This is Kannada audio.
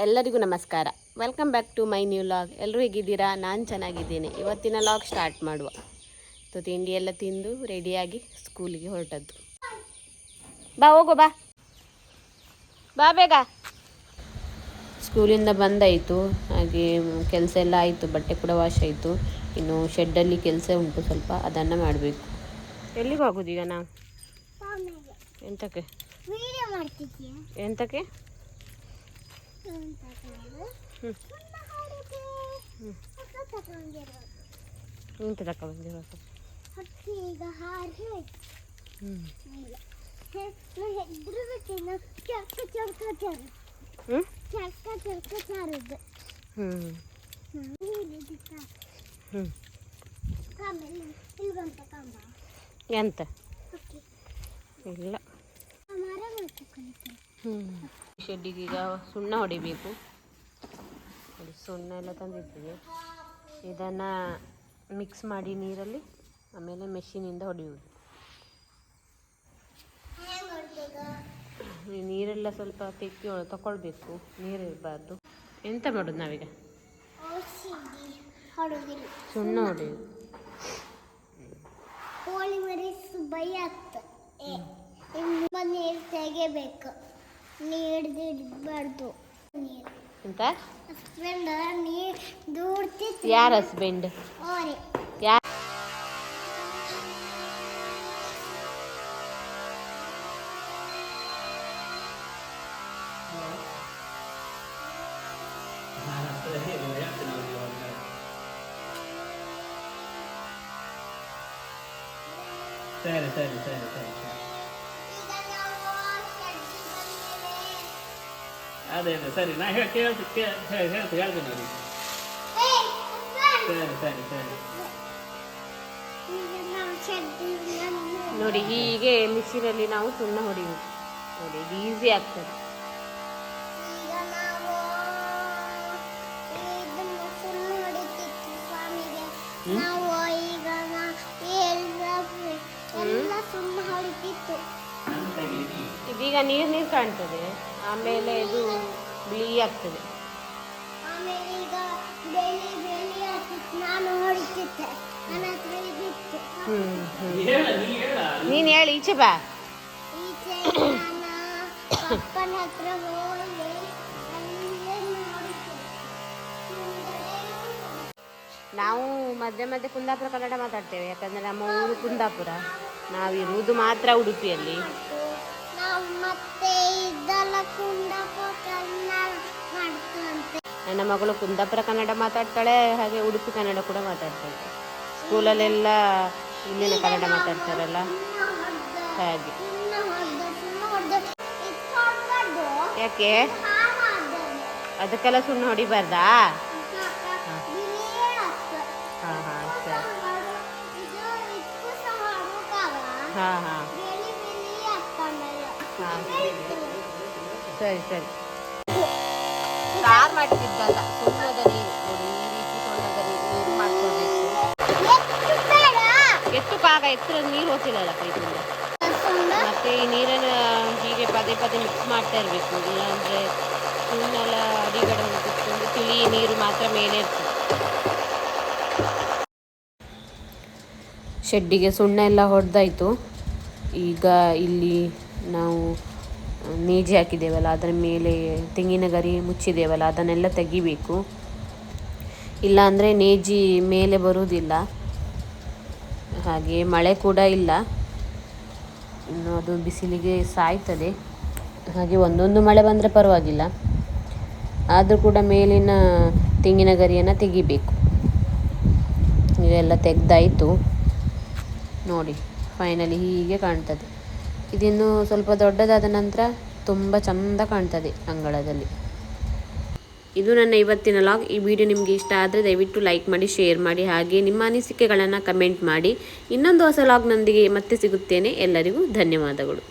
ಎಲ್ಲರಿಗೂ ನಮಸ್ಕಾರ. Welcome back to my new vlog. ಎಲ್ಲರೂ ಹೇಗಿದ್ದೀರಾ? ನಾನು ಚೆನ್ನಾಗಿದ್ದೀನಿ. ಇವತ್ತಿನ ಲಾಗ್ ಸ್ಟಾರ್ಟ್ ಮಾಡುವ. ತಿಂಡಿ ಎಲ್ಲ ತಿಂದು ರೆಡಿಯಾಗಿ ಸ್ಕೂಲಿಗೆ ಹೊರಟದ್ದು. ಬಾ ಹೋಗೋ, ಬಾ ಬಾ ಬೇಗ. ಸ್ಕೂಲಿಂದ ಬಂದಾಯಿತು, ಹಾಗೆ ಕೆಲಸ ಎಲ್ಲ ಆಯಿತು, ಬಟ್ಟೆ ಕೂಡ ವಾಶ್ ಆಯಿತು. ಇನ್ನು ಶೆಡ್ಡಲ್ಲಿ ಕೆಲಸ ಉಂಟು ಸ್ವಲ್ಪ, ಅದನ್ನು ಮಾಡಬೇಕು. ಎಲ್ಲಿಗೆ ಹೋಗೋದು ಈಗ ನಾವು? ಎಂತಕ್ಕೆ ಎಂತಕ್ಕೆ? ಎಂತ ತಗೊಂಡಿರೋ? ಎಂತ ಇಲ್ಲ. ಶೆಡ್ಡಿಗೆ ಈಗ ಸುಣ್ಣ ಹೊಡಿಬೇಕು. ಸುಣ್ಣ ಎಲ್ಲ ತಂದಿರ್ತೀವಿ, ಇದನ್ನು ಮಿಕ್ಸ್ ಮಾಡಿ ನೀರಲ್ಲಿ, ಆಮೇಲೆ ಮೆಷಿನಿಂದ ಹೊಡೆಯುವುದು. ನೀರೆಲ್ಲ ಸ್ವಲ್ಪ ತಗೊಳ್ಬೇಕು, ನೀರು ಇರಬಾರ್ದು. ಎಂತ ಮಾಡೋದು ನಾವೀಗ? ಸುಣ್ಣ ಹೊಡೆಯುವುದು. ನೀರು ತೆಗೆಬೇಕು, ನೀಡ್ದಿಡ್ಬಾರ್ದು. ಎಂತ? ಹಸ್ಬೆಂಡ್ ಯಾರ ಹಸ್ಬೆಂಡ್? ಯಾರ? ಸರಿ ಸರಿ ಸರಿ ಸರಿ ಅದೇ ಅದೇ ಸರಿ, ನಾ ಹೇಳ್ತೀನಿ ಅವ್ರಿಗೆ. ಸರಿ ಸರಿ ಸರಿ ನೋಡಿ, ಹೀಗೆ ಮಿಷಿನಲ್ಲಿ ನಾವು ಸುಣ್ಣ ಹೊಡೆಯುವುದು. ನೋಡಿ, ಇದು ಈಸಿ ಆಗ್ತದೆ. ಇದೀಗ ನೀರು ನೀರು ಕಾಣ್ತದೆ, ಆಮೇಲೆ ಇದು ಬಿಳಿ ಆಗ್ತದೆ. ನೀನು ಹೇಳಿ, ಈಚೆ ಬಾ. ನಾವು ಮಧ್ಯೆ ಮಧ್ಯೆ ಕುಂದಾಪುರ ಕನ್ನಡ ಮಾತಾಡ್ತೇವೆ, ಯಾಕಂದರೆ ನಮ್ಮ ಊರು ಕುಂದಾಪುರ, ನಾವಿರುವುದು ಮಾತ್ರ ಉಡುಪಿಯಲ್ಲಿ. ನನ್ನ ಮಗಳು ಕುಂದಾಪುರ ಕನ್ನಡ ಮಾತಾಡ್ತಾಳೆ, ಹಾಗೆ ಉಡುಪಿ ಕನ್ನಡ ಕೂಡ ಮಾತಾಡ್ತಾಳೆ. ಸ್ಕೂಲಲ್ಲೆಲ್ಲ ಇಲ್ಲಿನ ಕನ್ನಡ ಮಾತಾಡ್ತಾರಲ್ಲ, ಹಾಗೆ. ಯಾಕೆ ಅದಕ್ಕೆಲ್ಲ ಸುಣ್ಣ ಹೊಡಿಬಾರ್ದಾ? ಹಾಂ ಹಾಂ ಸರಿ. ಹಾಂ ಹಾಂ ಹಾಂ ಸರಿ ಸರಿ. ಸಾರು ಮಾಡ್ತಿದ್ದಲ್ಲ, ಸುಣ್ಣದ ನೀರು. ನೋಡಿ, ಈ ರೀತಿ ಸುಣ್ಣದ ನೀರು ಮಾಡ್ಕೊಳ್ಬೇಕು. ಎತ್ತು ಕಾಗ ಎತ್ತರ ನೀರು ಹೋಗ್ತಿಲ್ಲಲ್ಲ ಕೈದಿಂದ. ಮತ್ತೆ ಈ ನೀರನ್ನು ಹೀಗೆ ಪದೇ ಪದೇ ಮಿಕ್ಸ್ ಮಾಡ್ತಾ ಇರಬೇಕು, ಇಲ್ಲಾಂದರೆ ಸುಣ್ಣೆಲ್ಲ ಅಡಿಗಡೆ ಕುತ್ಕೊಂಡು ತಿಳಿ ನೀರು ಮಾತ್ರ ಮೇಲೆ ಇರ್ತದೆ. ಶೆಡ್ಡಿಗೆ ಸುಣ್ಣ ಎಲ್ಲ ಹೊಡೆದಾಯಿತು. ಈಗ ಇಲ್ಲಿ ನಾವು ನೇಜಿ ಹಾಕಿದ್ದೇವಲ್ಲ, ಅದರ ಮೇಲೆ ತೆಂಗಿನ ಗರಿ ಮುಚ್ಚಿದ್ದೇವಲ್ಲ, ಅದನ್ನೆಲ್ಲ ತೆಗಿಬೇಕು. ಇಲ್ಲಾಂದರೆ ನೇಜಿ ಮೇಲೆ ಬರುವುದಿಲ್ಲ. ಹಾಗೆ ಮಳೆ ಕೂಡ ಇಲ್ಲ, ಇನ್ನು ಅದು ಬಿಸಿಲಿಗೆ ಸಾಯ್ತದೆ. ಹಾಗೆ ಒಂದೊಂದು ಮಳೆ ಬಂದರೆ ಪರವಾಗಿಲ್ಲ, ಆದರೂ ಕೂಡ ಮೇಲಿನ ತೆಂಗಿನ ಗರಿಯನ್ನು ತೆಗಿಬೇಕು. ಇದೆಲ್ಲ ತೆಗೆದಾಯಿತು. ನೋಡಿ, ಫೈನಲಿ ಹೀಗೆ ಕಾಣ್ತದೆ. ಇದಿನ್ನು ಸ್ವಲ್ಪ ದೊಡ್ಡದಾದ ನಂತರ ತುಂಬ ಚೆಂದ ಕಾಣ್ತದೆ ಅಂಗಳದಲ್ಲಿ. ಇದು ನನ್ನ ಇವತ್ತಿನ ಲಾಗ್. ಈ ವಿಡಿಯೋ ನಿಮಗೆ ಇಷ್ಟ ಆದರೆ ದಯವಿಟ್ಟು ಲೈಕ್ ಮಾಡಿ, ಶೇರ್ ಮಾಡಿ, ಹಾಗೆ ನಿಮ್ಮ ಅನಿಸಿಕೆಗಳನ್ನು ಕಮೆಂಟ್ ಮಾಡಿ. ಇನ್ನೊಂದು ಹೊಸ ಲಾಗ್ನೊಂದಿಗೆ ಮತ್ತೆ ಸಿಗುತ್ತೇನೆ. ಎಲ್ಲರಿಗೂ ಧನ್ಯವಾದಗಳು.